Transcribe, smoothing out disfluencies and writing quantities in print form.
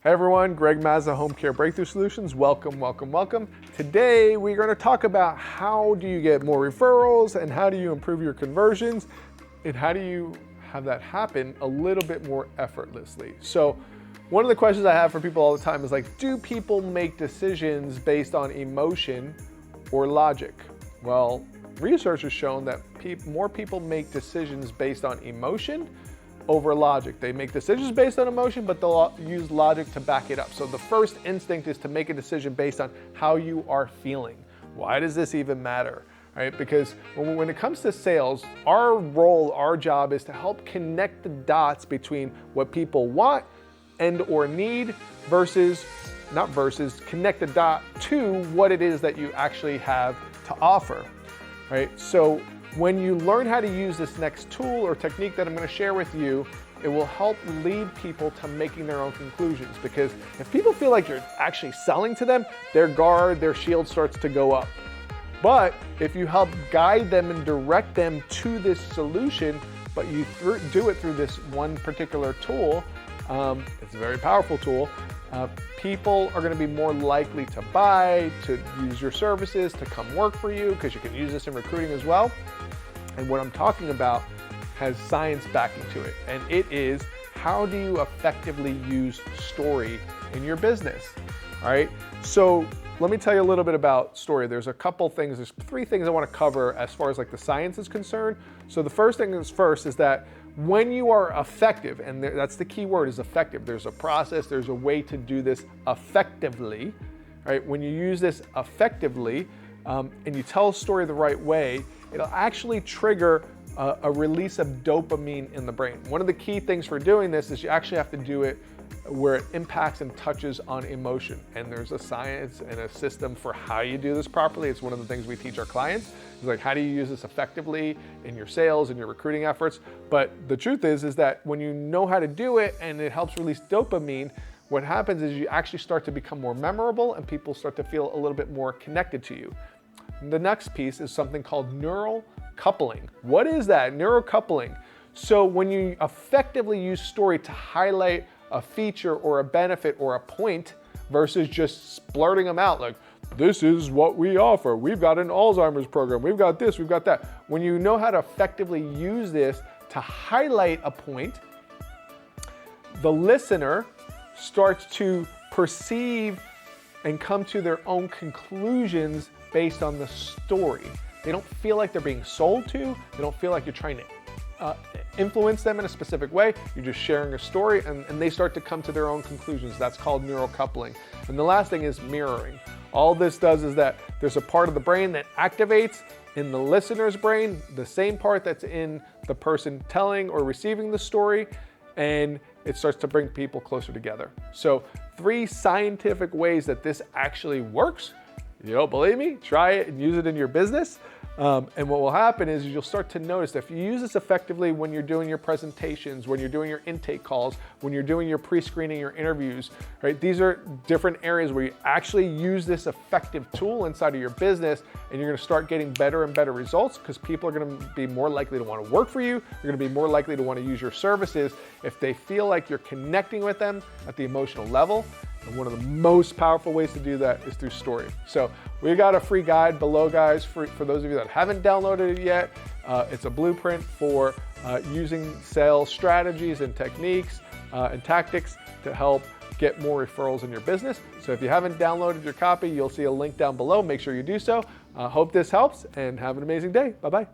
Hey everyone, Greg Mazza, Homecare Breakthrough Solutions. Welcome, welcome, welcome. Today we're going to talk about how do you get more referrals and how do you improve your conversions and how do you have that happen a little bit more effortlessly. So one of the questions I have for people all the time is like, do people make decisions based on emotion or logic? Well, research has shown that more people make decisions based on emotion over logic. They make decisions based on emotion, but they'll use logic to back it up. So the first instinct is to make a decision based on how you are feeling. Why does this even matter? Right? Because when it comes to sales, our role, our job is to help connect the dots between what people want and or need connect the dot to what it is that you actually have to offer. Right? So when you learn how to use this next tool or technique that I'm going to share with you, it will help lead people to making their own conclusions. Because if people feel like you're actually selling to them, their shield starts to go up. But if you help guide them and direct them to this solution, but you do it through this one particular tool, it's a very powerful tool, people are going to be more likely to buy, to use your services, to come work for you, because you can use this in recruiting as well. And what I'm talking about has science backing to it. And it is, how do you effectively use story in your business? All right. So let me tell you a little bit about story. There's three things I want to cover as far as like the science is concerned. So the first thing is that when you are effective, and that's the key word, is effective. There's a process, there's a way to do this effectively, right? When you use this effectively and you tell a story the right way, it'll actually trigger a release of dopamine in the brain. One of the key things for doing this is you actually have to do it where it impacts and touches on emotion. And there's a science and a system for how you do this properly. It's one of the things we teach our clients. It's like, how do you use this effectively in your sales and your recruiting efforts? But the truth is that when you know how to do it and it helps release dopamine, what happens is you actually start to become more memorable and people start to feel a little bit more connected to you. The next piece is something called neural coupling. What is that? Neural coupling. So when you effectively use story to highlight a feature or a benefit or a point versus just splurting them out like, this is what we offer. We've got an Alzheimer's program. We've got this, we've got that. When you know how to effectively use this to highlight a point, the listener starts to perceive and come to their own conclusions based on the story. They don't feel like they're being sold to. They don't feel like you're trying to influence them in a specific way. You're just sharing a story and they start to come to their own conclusions. That's called neural coupling. And the last thing is mirroring. All this does is that there's a part of the brain that activates in the listener's brain, the same part that's in the person telling or receiving the story, and it starts to bring people closer together. So 3 scientific ways that this actually works. You don't believe me? Try it and use it in your business. And what will happen is you'll start to notice that if you use this effectively when you're doing your presentations, when you're doing your intake calls, when you're doing your pre-screening, your interviews, right? These are different areas where you actually use this effective tool inside of your business, and you're going to start getting better and better results because people are going to be more likely to want to work for you. You're going to be more likely to want to use your services if they feel like you're connecting with them at the emotional level. And one of the most powerful ways to do that is through story. So we got a free guide below, guys, for those of you that haven't downloaded it yet. It's a blueprint for using sales strategies and techniques and tactics to help get more referrals in your business. So if you haven't downloaded your copy, you'll see a link down below. Make sure you do so. Hope this helps and have an amazing day. Bye-bye.